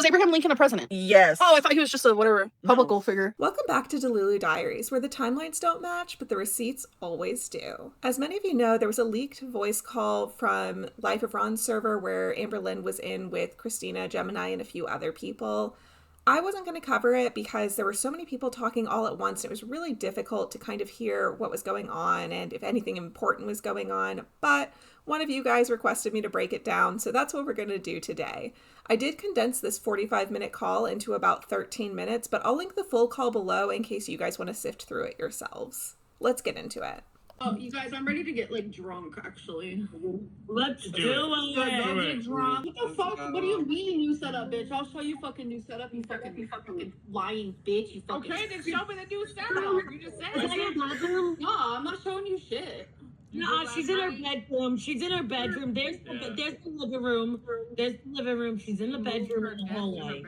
Was Abraham Lincoln a president? Yes. Oh, I thought he was just a whatever publical figure. Welcome back to Delulu Diaries, where the timelines don't match, but the receipts always do. As many of you know, there was a leaked voice call from Life of Ron's server where Amberlynn was in with Kristina, Gemini, and a few other people. I wasn't going to cover it because there were so many people talking all at once. And it was really difficult to kind of hear what was going on and if anything important was going on. But one of you guys requested me to break it down, so that's what we're going to do today. I did condense this 45-minute call into about 13 minutes, but I'll link the full call below in case you guys want to sift through it yourselves. Let's get into it. Oh, you guys, I'm ready to get, like, drunk, actually. Let's do it. Go get drunk. What the fuck? What do you mean new setup, bitch? I'll show you fucking new setup, you fucking lying bitch. You fucking... Okay, then show me the new setup. You just said Is that your bathroom? No, I'm not showing you shit. No, she's in her bedroom. She's in her bedroom. There's the living room. There's the living room. She's in the bedroom in the hallway.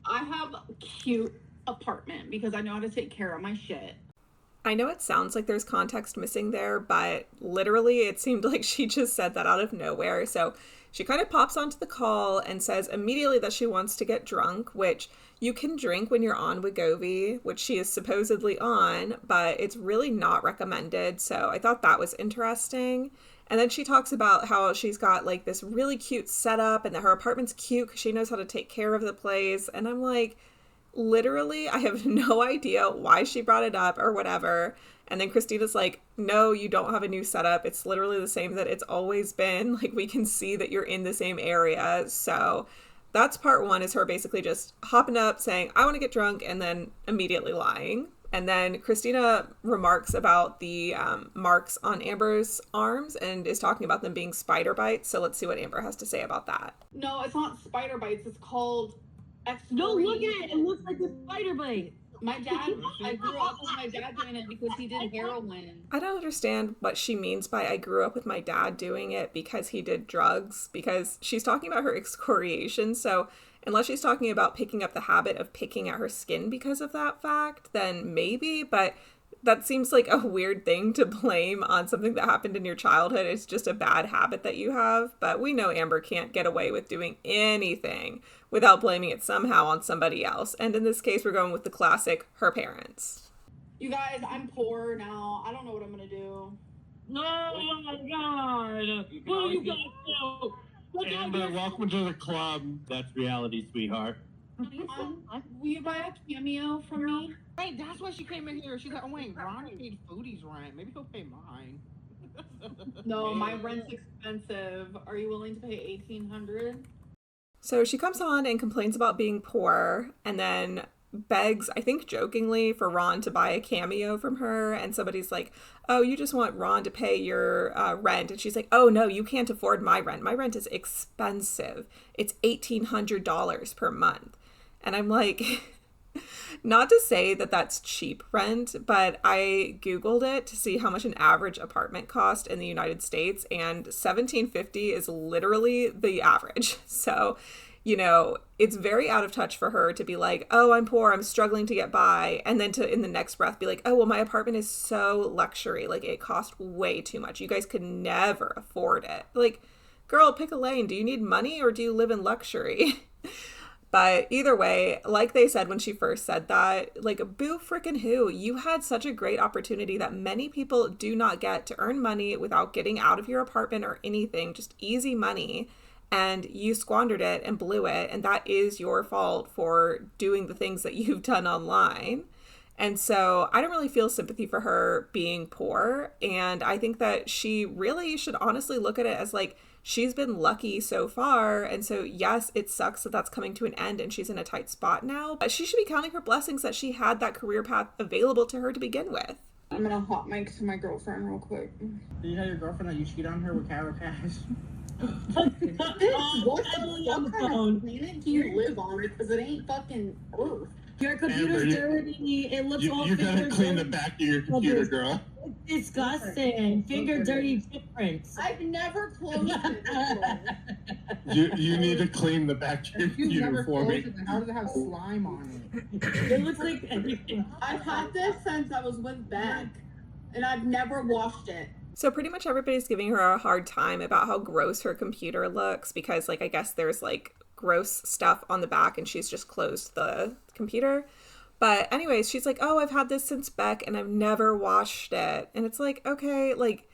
I have a cute apartment because I know how to take care of my shit. I know it sounds like there's context missing there, but literally it seemed like she just said that out of nowhere. So she kind of pops onto the call and says immediately that she wants to get drunk, which you can drink when you're on Wegovy, which she is supposedly on, but it's really not recommended. So I thought that was interesting. And then she talks about how she's got like this really cute setup and that her apartment's cute because she knows how to take care of the place. And I'm like, literally, I have no idea why she brought it up or whatever. And then Kristina's like, no, you don't have a new setup. It's literally the same that it's always been. Like, we can see that you're in the same area. So that's part one, is her basically just hopping up, saying, I want to get drunk, and then immediately lying. And then Kristina remarks about the marks on Amber's arms and is talking about them being spider bites. So let's see what Amber has to say about that. No, it's not spider bites. It's called No, look at it. It looks like a spider bite. My dad, I grew up with my dad doing it because he did heroin. I don't understand what she means by I grew up with my dad doing it because he did drugs, because she's talking about her excoriation. So unless she's talking about picking up the habit of picking at her skin because of that fact, then maybe, but that seems like a weird thing to blame on something that happened in your childhood. It's just a bad habit that you have. But we know Amber can't get away with doing anything without blaming it somehow on somebody else. And in this case, we're going with the classic, her parents. You guys, I'm poor now. I don't know what I'm going to do. No, oh my God. What are you going to do? Amber, welcome to the club. That's reality, sweetheart. Will you buy a cameo from me? Wait, that's why she came in here. She's like, oh wait, Ronnie paid Foodie's rent. Maybe he'll pay mine. No, my rent's expensive. Are you willing to pay $1,800? So she comes on and complains about being poor, and then begs, I think jokingly, for Ron to buy a cameo from her. And somebody's like, oh, you just want Ron to pay your rent. And she's like, oh no, you can't afford my rent. My rent is expensive. It's $1,800 per month. And I'm like, not to say that that's cheap rent, but I Googled it to see how much an average apartment cost in the United States, and $1,750 is literally the average. So, you know, it's very out of touch for her to be like, oh, I'm poor, I'm struggling to get by, and then to in the next breath be like, oh, well, my apartment is so luxury, like it cost way too much. You guys could never afford it. Like, girl, pick a lane. Do you need money or do you live in luxury? But either way, like they said when she first said that, like, boo frickin' who? You had such a great opportunity that many people do not get to earn money without getting out of your apartment or anything, just easy money. And you squandered it and blew it. And that is your fault for doing the things that you've done online. And so I don't really feel sympathy for her being poor. And I think that she really should honestly look at it as like, she's been lucky so far. And so, yes, it sucks that that's coming to an end and she's in a tight spot now. But she should be counting her blessings that she had that career path available to her to begin with. I'm going to hot mic to my girlfriend real quick. Did you tell your girlfriend that you cheat on her with Carol Cash? What the fuck kind of planet do you live on? Because it ain't fucking Earth. Your computer's dirty. It looks all You gotta clean the back of your computer, girl. It's disgusting. Finger dirty footprints. I've never closed it before. You need to clean the back of your computer for me. How does it have slime on it? It looks like I've had this since I was with Beck, and I've never washed it. So pretty much everybody's giving her a hard time about how gross her computer looks because, like, I guess there's, like, gross stuff on the back, and she's just closed the computer. But anyways, she's like, oh, I've had this since Beck and I've never watched it. And it's like, okay, like,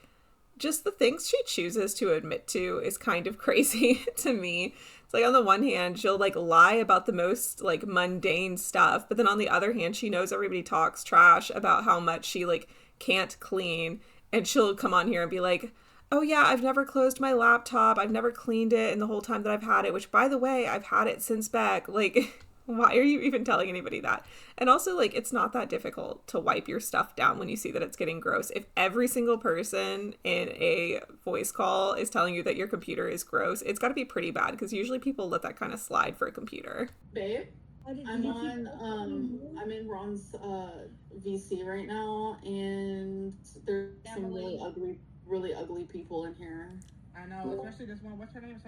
just the things she chooses to admit to is kind of crazy to me. It's like, on the one hand, she'll like lie about the most like mundane stuff, but then on the other hand, she knows everybody talks trash about how much she like can't clean, and she'll come on here and be like, oh yeah, I've never closed my laptop, I've never cleaned it in the whole time that I've had it, which by the way, I've had it since Beck. Like, why are you even telling anybody that? And also, like, it's not that difficult to wipe your stuff down when you see that it's getting gross. If every single person in a voice call is telling you that your computer is gross, it's got to be pretty bad, because usually people let that kind of slide for a computer. Babe, I'm in Ron's VC right now, and there's some really ugly people in here. I know, especially this one. What's her name?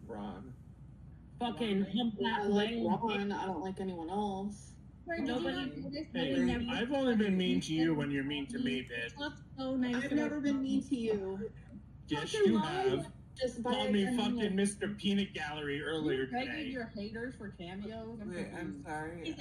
Ron. Fucking I like Ron. I don't like anyone else. Hey, I've only been mean to you when you're mean to me, bitch. So nice. I've never been mean to you. Yes, you have. Just Called me fucking Mr. Peanut Gallery earlier today. Begging your haters for cameos? I'm sorry.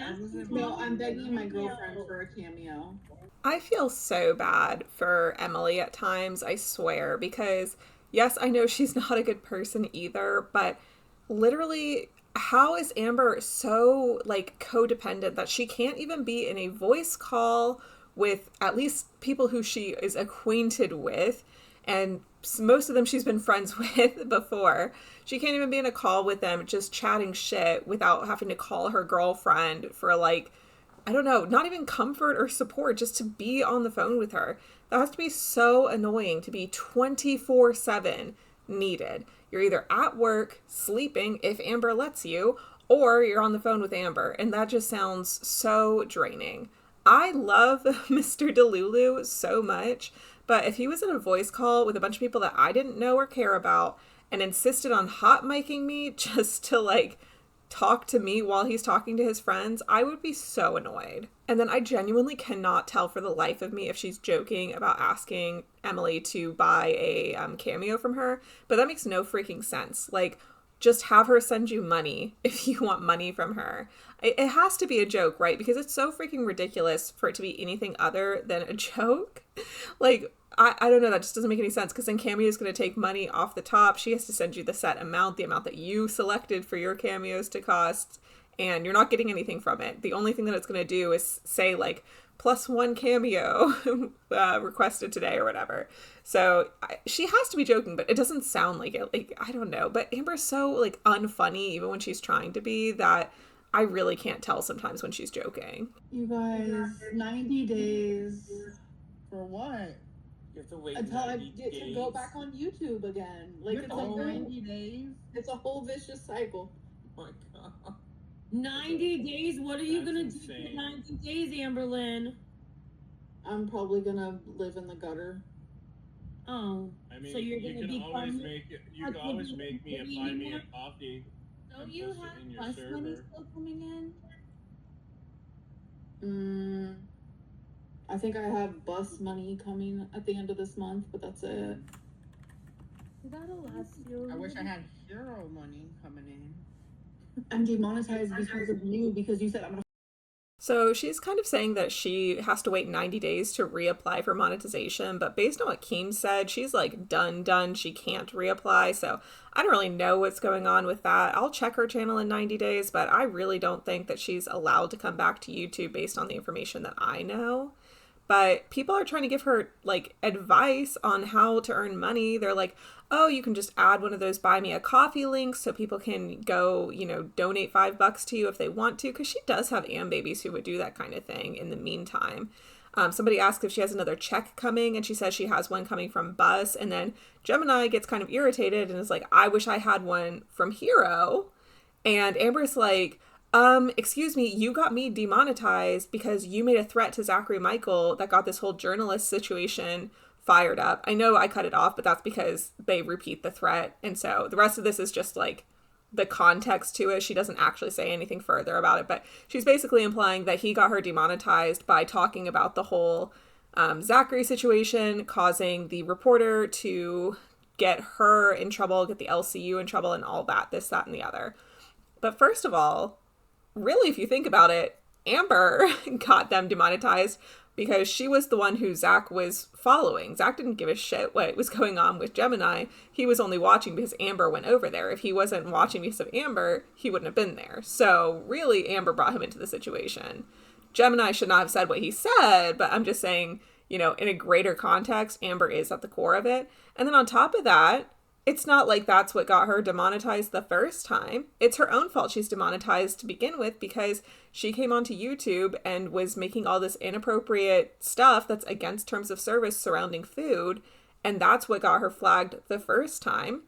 No, I'm begging my girlfriend for a cameo. I feel so bad for Emily at times, I swear, because yes, I know she's not a good person either, but literally, how is Amber so like codependent that she can't even be in a voice call with at least people who she is acquainted with, and most of them she's been friends with before. She can't even be in a call with them just chatting shit without having to call her girlfriend for like, I don't know, not even comfort or support, just to be on the phone with her. That has to be so annoying to be 24/7 needed. You're either at work, sleeping, if Amber lets you, or you're on the phone with Amber. And that just sounds so draining. I love Mr. Delulu so much, but if he was in a voice call with a bunch of people that I didn't know or care about and insisted on hot micing me just to like talk to me while he's talking to his friends, I would be so annoyed. And then I genuinely cannot tell for the life of me if she's joking about asking Emily to buy a cameo from her, but that makes no freaking sense. Like, just have her send you money if you want money from her. It has to be a joke, right? Because it's so freaking ridiculous for it to be anything other than a joke. Like, I don't know, that just doesn't make any sense, because then Cameo is going to take money off the top. She has to send you the set amount, the amount that you selected for your cameos to cost, and you're not getting anything from it. The only thing that it's going to do is say like +1 cameo requested today or whatever. So she has to be joking, but it doesn't sound like it. Like, I don't know, but Amber's so like unfunny even when she's trying to be, that I really can't tell sometimes when she's joking. You guys, 90 days. For what? You have to wait Until I 90 get to go back on YouTube again. Like, it's like 90 days? It's a whole vicious cycle. Oh my god. 90 days? What are you That's gonna do insane. for 90 days, Amberlynn? I'm probably gonna live in the gutter. Oh, I mean, so you're you gonna can always become... make it. You can always make me and buy me a coffee. Don't and you post it have in your bus money server. still coming in? I think I have bus money coming at the end of this month, but that's it. That'll last you. I wish I had hero money coming in. I'm demonetized because of you, because you said I'm gonna. So she's kind of saying that she has to wait 90 days to reapply for monetization, but based on what Keem said, she's like done. She can't reapply, so I don't really know what's going on with that. I'll check her channel in 90 days, but I really don't think that she's allowed to come back to YouTube based on the information that I know. But people are trying to give her like advice on how to earn money. They're like, oh, you can just add one of those buy me a coffee links so people can go, you know, donate $5 to you if they want to. Because she does have babies who would do that kind of thing in the meantime. Somebody asked if she has another check coming, and she says she has one coming from Bus. And then Gemini gets kind of irritated and is like, I wish I had one from Hero. And Amber's like, excuse me, you got me demonetized because you made a threat to Zachary Michael that got this whole journalist situation fired up. I know I cut it off, but that's because they repeat the threat. And so the rest of this is just like the context to it. She doesn't actually say anything further about it, but she's basically implying that he got her demonetized by talking about the whole Zachary situation, causing the reporter to get her in trouble, get the LCU in trouble, and all that, this, that, and the other. But first of all, really, if you think about it, Amber got them demonetized because she was the one who Zach was following. Zach didn't give a shit what was going on with Gemini. He was only watching because Amber went over there. If he wasn't watching because of Amber, he wouldn't have been there. So really, Amber brought him into the situation. Gemini should not have said what he said, but I'm just saying, you know, in a greater context, Amber is at the core of it. And then on top of that, it's not like that's what got her demonetized the first time. It's her own fault she's demonetized to begin with because she came onto YouTube and was making all this inappropriate stuff that's against terms of service surrounding food. And that's what got her flagged the first time.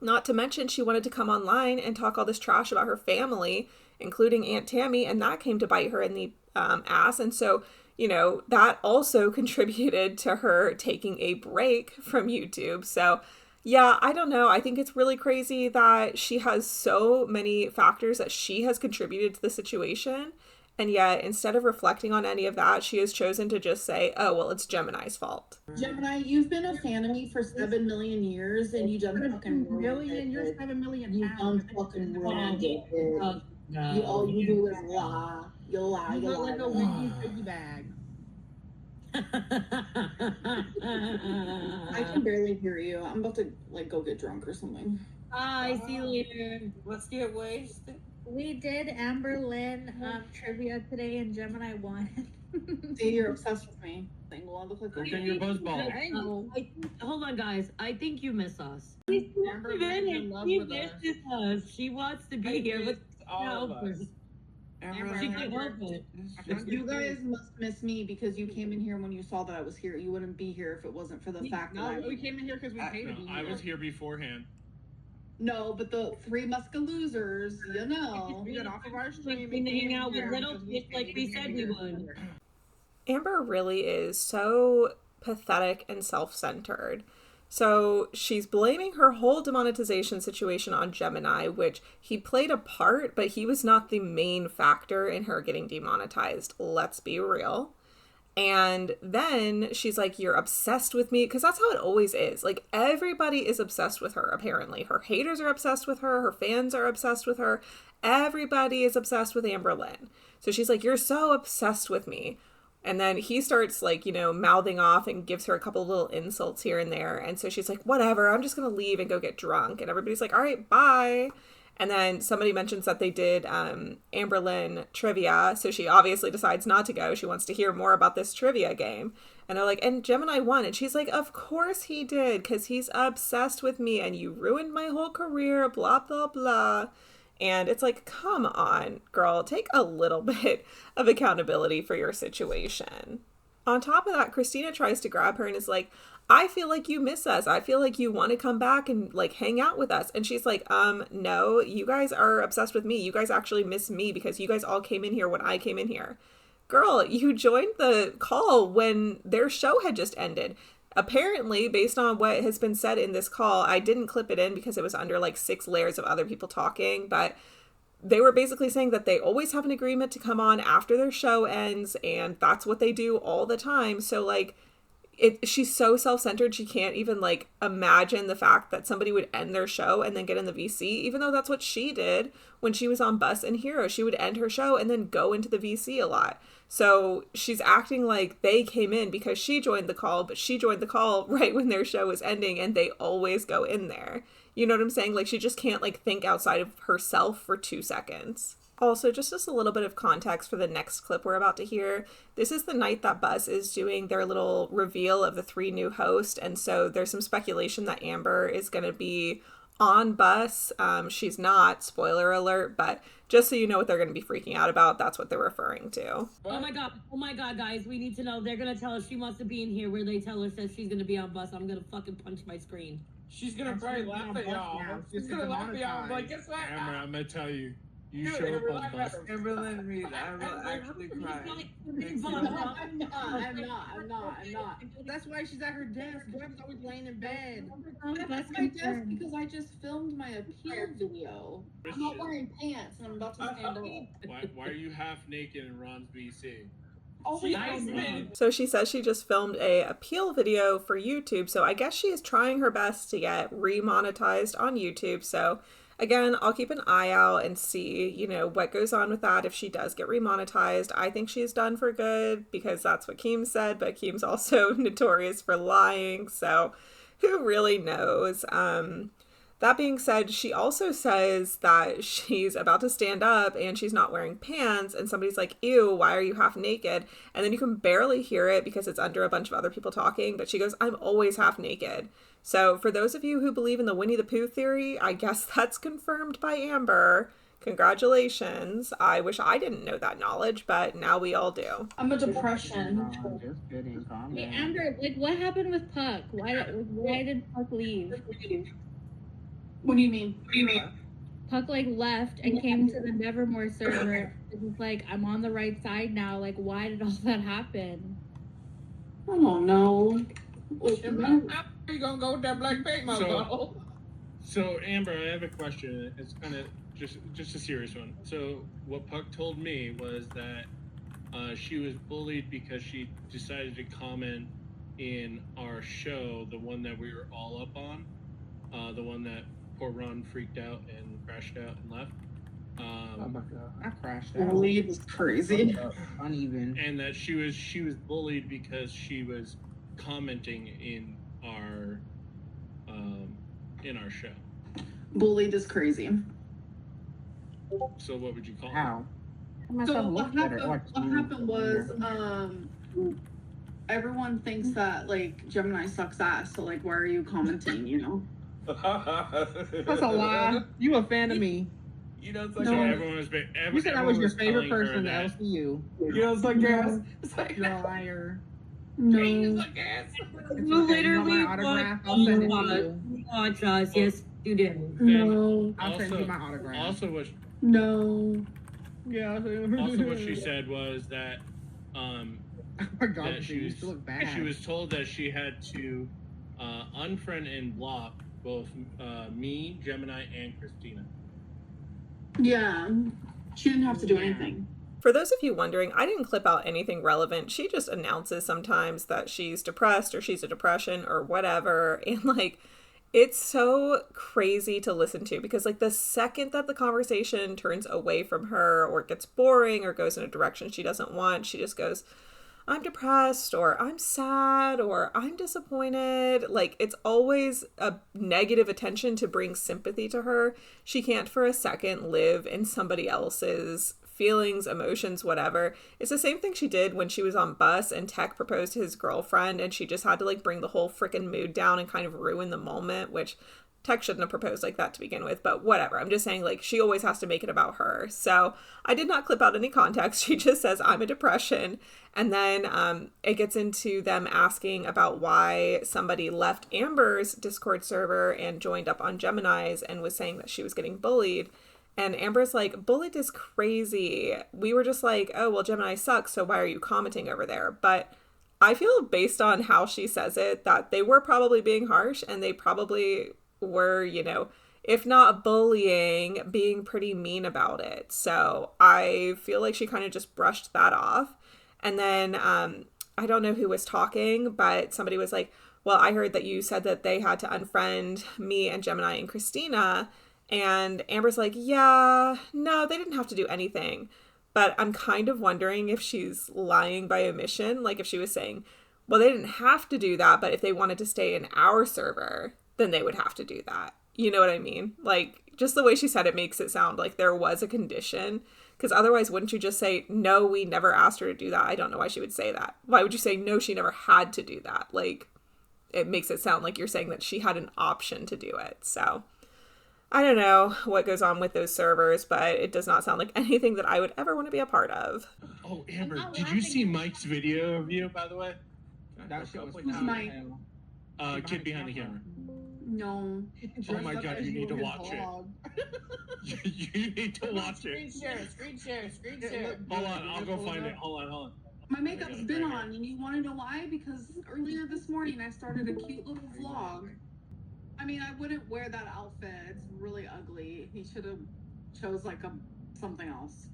Not to mention she wanted to come online and talk all this trash about her family, including Aunt Tammy, and that came to bite her in the ass. And so, you know, that also contributed to her taking a break from YouTube. So yeah, I don't know. I think it's really crazy that she has so many factors that she has contributed to the situation. And yet, instead of reflecting on any of that, she has chosen to just say, oh, well, it's Gemini's fault. Gemini, you've been a fan of me for 7 million years and you done fucking ruined it. You're 7 million You pounds. done fucking ruined it. No. All you do is lie. You lie, You you look lie, like you a lie. Whitney piggy bag. I can barely hear you. I'm about to like go get drunk or something. Bye, see you later. What's your waist? We did Amberlynn trivia today, and Gemini won. See, you're obsessed with me. Single, I look like Look at your buzzball. I know. Hold on, guys. I think you miss us. Amberlynn's in love She with us. misses us. She wants to be here, but all of us. she can't help it. You guys must miss me because you came in here when you saw that I was here. You wouldn't be here if it wasn't for the fact that I No, we came in here because we hated you. I was here beforehand. No, but the Three Muscaloosers, you know. We got off of our stream. We hang out with little fish like we said we would. Amber really is so pathetic and self-centered. So she's blaming her whole demonetization situation on Gemini, which he played a part, but he was not the main factor in her getting demonetized. Let's be real. And then she's like, you're obsessed with me, because that's how it always is. Like, everybody is obsessed with her, apparently. Her haters are obsessed with her. Her fans are obsessed with her. Everybody is obsessed with Amberlynn. So she's like, you're so obsessed with me. And then he starts, like, you know, mouthing off and gives her a couple little insults here and there. And so she's like, whatever, I'm just going to leave and go get drunk. And everybody's like, all right, bye. And then somebody mentions that they did Amberlynn trivia. So she obviously decides not to go. She wants to hear more about this trivia game. And they're like, and Gemini won. And she's like, of course he did, because he's obsessed with me and you ruined my whole career, blah, blah, blah. And it's like, come on, girl, take a little bit of accountability for your situation. On top of that, Kristina tries to grab her and is like, I feel like you miss us. I feel like you want to come back and like hang out with us. And she's like, no, you guys are obsessed with me. You guys actually miss me because you guys all came in here when I came in here. Girl, you joined the call when their show had just ended. Apparently, based on what has been said in this call, I didn't clip it in because it was under like 6 layers of other people talking, but they were basically saying that they always have an agreement to come on after their show ends, and that's what they do all the time. So like, she's so self-centered, she can't even like imagine the fact that somebody would end their show and then get in the VC, even though that's what she did when she was on Bus and Hero. She would end her show and then go into the VC a lot. So she's acting like they came in because she joined the call, but she joined the call right when their show was ending, and they always go in there. You know what I'm saying? Like, she just can't like think outside of herself for 2 seconds. Also, just a little bit of context for the next clip we're about to hear. This is the night that Buzz is doing their little reveal of the 3 new hosts, and so there's some speculation that Amber is going to be on Bus. She's not, spoiler alert, but just so you know what they're going to be freaking out about, that's what they're referring to. Oh my god, guys, we need to know. They're going to tell us she wants to be in here where they tell her says she's going to be on Bus. I'm going to fucking punch my screen. She's gonna probably laugh at y'all. She's gonna laugh at y'all. I'm like, guess what? Amber, I'm gonna tell you. You show up on Bus. Amberlynn Reed, I will actually cry. I'm not. That's why she's at her desk. Web's always laying in bed. I'm at my desk because I just filmed my appeal video. I'm not wearing pants and I'm about to stand up. Why are you half naked in Ron's VC? So she says she just filmed a appeal video for YouTube, so I guess she is trying her best to get remonetized on YouTube. So again, I'll keep an eye out and see, you know, what goes on with that if she does get remonetized. I think she's done for good because that's what Keem said, but Keem's also notorious for lying, so who really knows? That being said, she also says that she's about to stand up and she's not wearing pants, and somebody's like, ew, why are you half naked? And then you can barely hear it because it's under a bunch of other people talking, but she goes, I'm always half naked. So for those of you who believe in the Winnie the Pooh theory, I guess that's confirmed by Amber. Congratulations. I wish I didn't know that knowledge, but now we all do. I'm a depression. Just kidding. Calm Hey, down. Amber, like, what happened with Puck? Why did Puck leave? What do you mean? Puck, like, left and came to the Nevermore server. It was like, I'm on the right side now. Like, why did all that happen? I don't know. You gonna go with that black paint, motherfucker? So Amber, I have a question. It's kind of just a serious one. So what Puck told me was that she was bullied because she decided to comment in our show, the one that we were all up on, the one that poor Ron freaked out and crashed out and left. Oh my god, I crashed out. Bully is crazy. Uneven. And that she was bullied because she was commenting in our show. Bullied is crazy. So what would you call it? How? So what happened was everyone thinks that like Gemini sucks ass, so like why are you commenting, you know? That's a lie. You a fan of me. You know, it's So like everyone was. You said I was your favorite telling her person in that- LCU. you know, it's like gas. It's like You're a liar. No. it's like gas. You literally want my autograph? I'll send it to you. watch us. Yes, you do. No. I'll send you Also, my autograph. also what No. Yeah. also what she said was that Oh my god, that she used to look bad. she was told that she had to unfriend and block both me, Gemini, and Kristina. Yeah. She didn't have to do anything. For those of you wondering, I didn't clip out anything relevant. She just announces sometimes that she's depressed or she's a depression or whatever. And like, it's so crazy to listen to because like the second that the conversation turns away from her or it gets boring or goes in a direction she doesn't want, she just goes, I'm depressed or I'm sad or I'm disappointed. Like it's always a negative attention to bring sympathy to her. She can't for a second live in somebody else's feelings, emotions, whatever. It's the same thing she did when she was on bus and Tech proposed to his girlfriend and she just had to like bring the whole freaking mood down and kind of ruin the moment, which Tech shouldn't have proposed like that to begin with, but whatever. I'm just saying like she always has to make it about her. So I did not clip out any context. She just says I'm a depression. And then it gets into them asking about why somebody left Amber's Discord server and joined up on Gemini's and was saying that she was getting bullied. And Amber's like, bullied is crazy. We were just like, oh, well, Gemini sucks, so why are you commenting over there? But I feel based on how she says it that they were probably being harsh and they probably were, you know, if not bullying, being pretty mean about it. So I feel like she kind of just brushed that off. And then I don't know who was talking, but somebody was like, well, I heard that you said that they had to unfriend me and Gemini and Kristina. And Amber's like, yeah, no, they didn't have to do anything. But I'm kind of wondering if she's lying by omission. Like if she was saying, well, they didn't have to do that, but if they wanted to stay in our server, then they would have to do that. You know what I mean? Like just the way she said it makes it sound like there was a condition. Because otherwise, wouldn't you just say, no, we never asked her to do that? I don't know why she would say that. Why would you say, no, she never had to do that? Like it makes it sound like you're saying that she had an option to do it. So I don't know what goes on with those servers, but it does not sound like anything that I would ever want to be a part of. Oh, Amber, did you see Mike's video of you, by the way? That shit was Who's Mike? Kid behind the camera. No. Oh my god, you need to watch it. You need to watch it. Screen share. Hold on, I'll go find it. Hold on. My makeup's been on, and you want to know why? Because earlier this morning I started a cute little vlog. I mean, I wouldn't wear that outfit. It's really ugly. He should have chose like something else.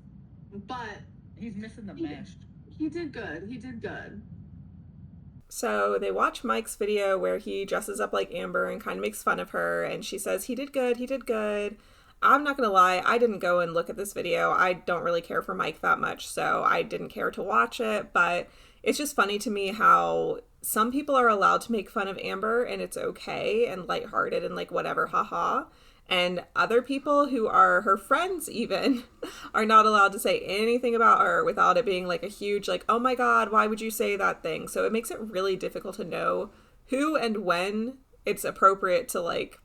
But He's missing the mesh. He did good. He did good. So they watch Mike's video where he dresses up like Amber and kind of makes fun of her, and she says, he did good, he did good. I'm not gonna lie, I didn't go and look at this video. I don't really care for Mike that much, so I didn't care to watch it, but it's just funny to me how some people are allowed to make fun of Amber and it's okay and lighthearted and like whatever, haha. And other people who are her friends even are not allowed to say anything about her without it being like a huge like, oh my God, why would you say that thing? So it makes it really difficult to know who and when it's appropriate to like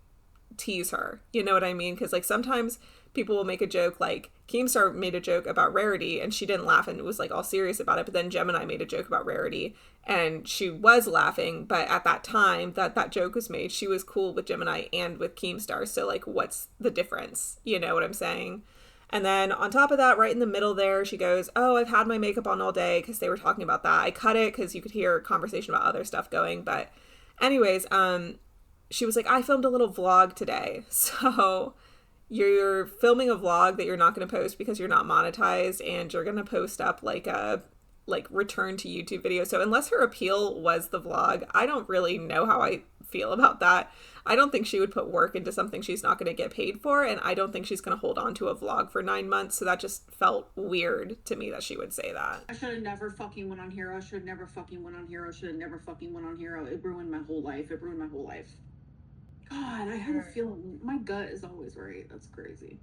tease her. You know what I mean? Because like sometimes people will make a joke, like Keemstar made a joke about Rarity and she didn't laugh and was like all serious about it, but then Gemini made a joke about Rarity and she was laughing, but at that time that joke was made, she was cool with Gemini and with Keemstar, so like what's the difference? You know what I'm saying? And then on top of that, right in the middle there, she goes, oh, I've had my makeup on all day, because they were talking about that. I cut it because you could hear a conversation about other stuff going, but anyways, she was like, I filmed a little vlog today. So you're filming a vlog that you're not going to post because you're not monetized, and you're going to post up like a return to YouTube video. So unless her appeal was the vlog, I don't really know how I feel about that. I don't think she would put work into something she's not going to get paid for, and I don't think she's going to hold on to a vlog for 9 months. So that just felt weird to me that she would say that. I should have never fucking went on Hero. Should have never fucking went on Hero. Should have never fucking went on Hero. It ruined my whole life. It ruined my whole life. God, I had a feeling. My gut is always right. That's crazy.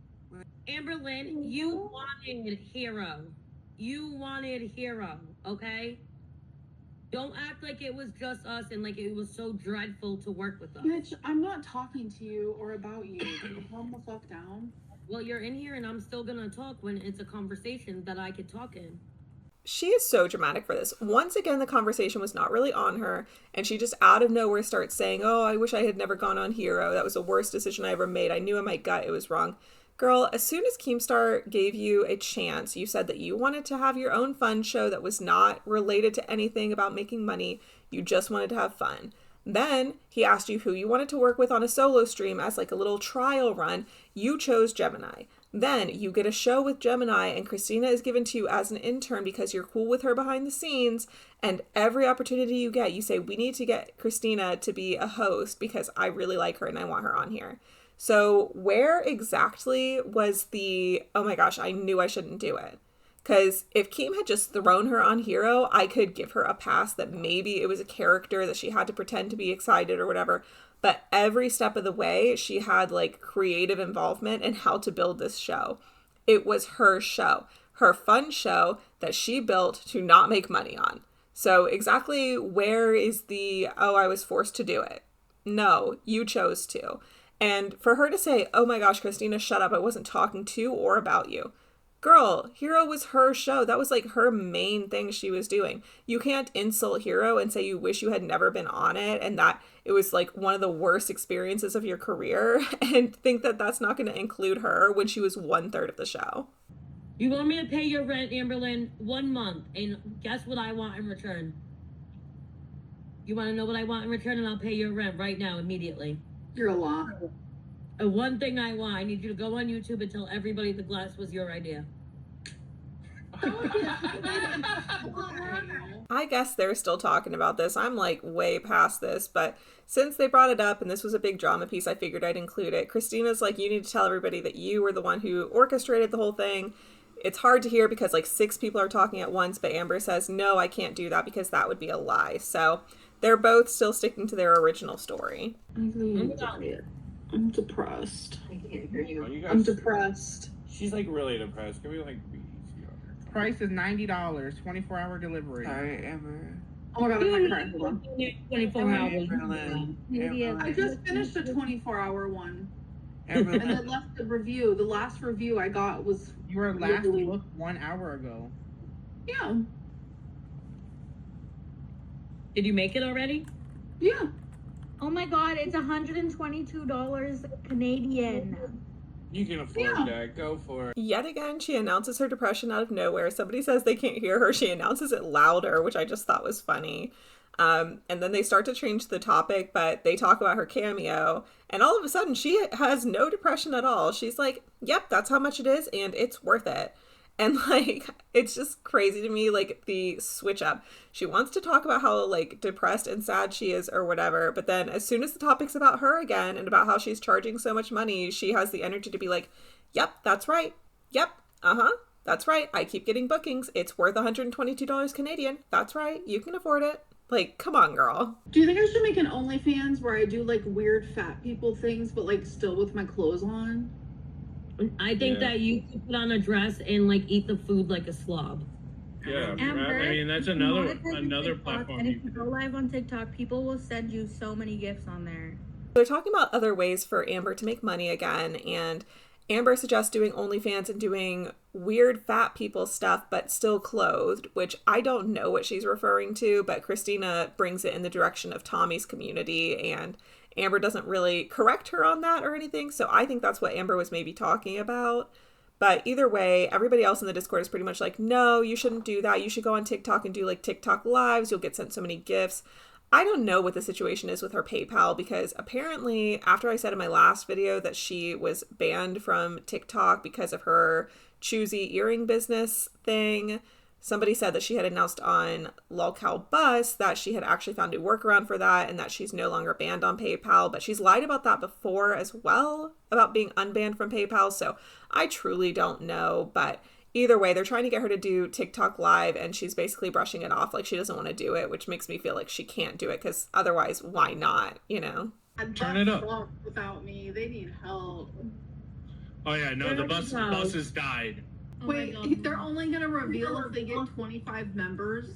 Amberlynn, you wanted Hero. You wanted Hero, okay? Don't act like it was just us and like it was so dreadful to work with us. Bitch, I'm not talking to you or about you. Can you calm the fuck down? Well, you're in here and I'm still gonna talk when it's a conversation that I could talk in. She is so dramatic for this. Once again, the conversation was not really on her, and she just out of nowhere starts saying, oh, I wish I had never gone on Hero. That was the worst decision I ever made. I knew in my gut it was wrong. Girl, as soon as Keemstar gave you a chance, you said that you wanted to have your own fun show that was not related to anything about making money. You just wanted to have fun. Then he asked you who you wanted to work with on a solo stream as like a little trial run. You chose Gemini. Then you get a show with Gemini, and Kristina is given to you as an intern because you're cool with her behind the scenes. And every opportunity you get, you say, we need to get Kristina to be a host because I really like her and I want her on here. So where exactly was the, oh my gosh, I knew I shouldn't do it? Because if Keem had just thrown her on Hero, I could give her a pass that maybe it was a character that she had to pretend to be excited or whatever. But every step of the way, she had like creative involvement in how to build this show. It was her show, her fun show that she built to not make money on. So exactly where is the, oh, I was forced to do it? No, you chose to. And for her to say, oh my gosh, Kristina, shut up, I wasn't talking to or about you. Girl, Hero was her show. That was like her main thing she was doing. You can't insult Hero and say you wish you had never been on it and that it was like one of the worst experiences of your career and think that that's not going to include her when she was 1/3 of the show. You want me to pay your rent, Amberlynn, 1 month, and guess what I want in return? You want to know what I want in return, and I'll pay your rent right now, immediately. You're a lot. One thing I want, I need you to go on YouTube and tell everybody the glass was your idea. I guess they're still talking about this. I'm like way past this, but since they brought it up and this was a big drama piece, I figured I'd include it. Kristina's like, you need to tell everybody that you were the one who orchestrated the whole thing. It's hard to hear because like 6 people are talking at once, but Amber says, no, I can't do that because that would be a lie. So they're both still sticking to their original story. I'm depressed. I can't hear you. I'm depressed. She's like really depressed. Can we like be easy on her? Price is $90, 24-hour delivery. Sorry, Amber. Oh my god, I'm not crying. Hold on. 24 hours. I just finished a 24-hour one. Amber. And then left the review. The last review I got was You were last booked 1 hour ago. yeah. Did you make it already? Yeah. Oh my god, it's $122 Canadian. You can afford that. Go for it. Yet again, she announces her depression out of nowhere. Somebody says they can't hear her. She announces it louder, which I just thought was funny. And then they start to change the topic, but they talk about her cameo. And all of a sudden, she has no depression at all. She's like, yep, that's how much it is, and it's worth it. And like, it's just crazy to me, like the switch up. She wants to talk about how like depressed and sad she is or whatever, but then as soon as the topic's about her again and about how she's charging so much money, she has the energy to be like, yep, that's right. Yep. Uh-huh. That's right. I keep getting bookings. It's worth $122 Canadian. That's right. You can afford it. Like, come on, girl. Do you think I should make an OnlyFans where I do like weird fat people things, but like still with my clothes on? I think that you could put on a dress and like eat the food like a slob. Yeah, Amber, I mean that's monetize another TikTok, platform. and if you go live on TikTok, people will send you so many gifts on there. They're talking about other ways for Amber to make money again, and Amber suggests doing OnlyFans and doing weird fat people stuff, but still clothed, which I don't know what she's referring to, but Kristina brings it in the direction of Tommy's community, and Amber doesn't really correct her on that or anything, so I think that's what Amber was maybe talking about. But either way, everybody else in the Discord is pretty much like, no, you shouldn't do that. You should go on TikTok and do like TikTok lives. You'll get sent so many gifts. I don't know what the situation is with her PayPal, because apparently after I said in my last video that she was banned from TikTok because of her choosy earring business thing, somebody said that she had announced on Lolcow Bus that she had actually found a workaround for that and that she's no longer banned on PayPal, but she's lied about that before as well, about being unbanned from PayPal, so I truly don't know, but either way, they're trying to get her to do TikTok live and she's basically brushing it off like she doesn't want to do it, which makes me feel like she can't do it because otherwise, why not, you know? Turn it up. Without me, they need help. Oh yeah, no, the buses died. Oh Wait, they're only gonna reveal if they get 25 members?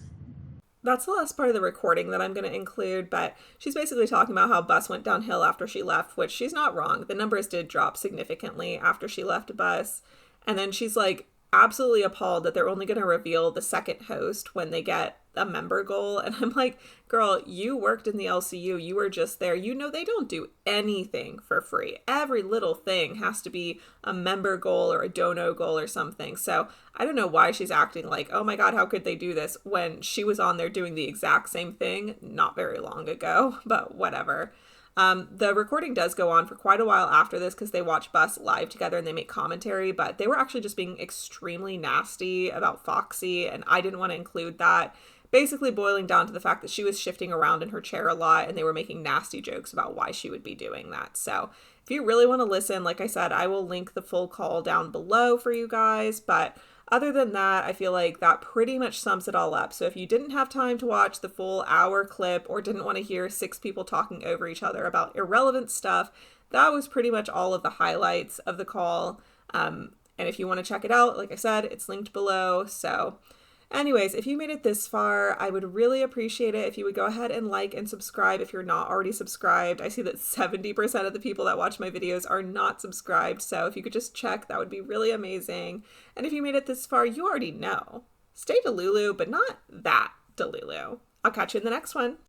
That's the last part of the recording that I'm going to include, but she's basically talking about how Bus went downhill after she left, which she's not wrong. The numbers did drop significantly after she left Bus. And then she's like absolutely appalled that they're only going to reveal the second host when they get a member goal. And I'm like, girl, you worked in the LCU. You were just there. You know, they don't do anything for free. Every little thing has to be a member goal or a dono goal or something. So I don't know why she's acting like, oh my God, how could they do this when she was on there doing the exact same thing not very long ago, but whatever. The recording does go on for quite a while after this because they watch Bus live together and they make commentary, but they were actually just being extremely nasty about Foxy, and I didn't want to include that. Basically boiling down to the fact that she was shifting around in her chair a lot and they were making nasty jokes about why she would be doing that. So if you really want to listen, like I said, I will link the full call down below for you guys, but other than that, I feel like that pretty much sums it all up. So if you didn't have time to watch the full hour clip or didn't want to hear 6 people talking over each other about irrelevant stuff, that was pretty much all of the highlights of the call. And if you want to check it out, like I said, it's linked below. So anyways, if you made it this far, I would really appreciate it if you would go ahead and like and subscribe if you're not already subscribed. I see that 70% of the people that watch my videos are not subscribed, so if you could just check, that would be really amazing. And if you made it this far, you already know. Stay Delulu, but not that Delulu. I'll catch you in the next one.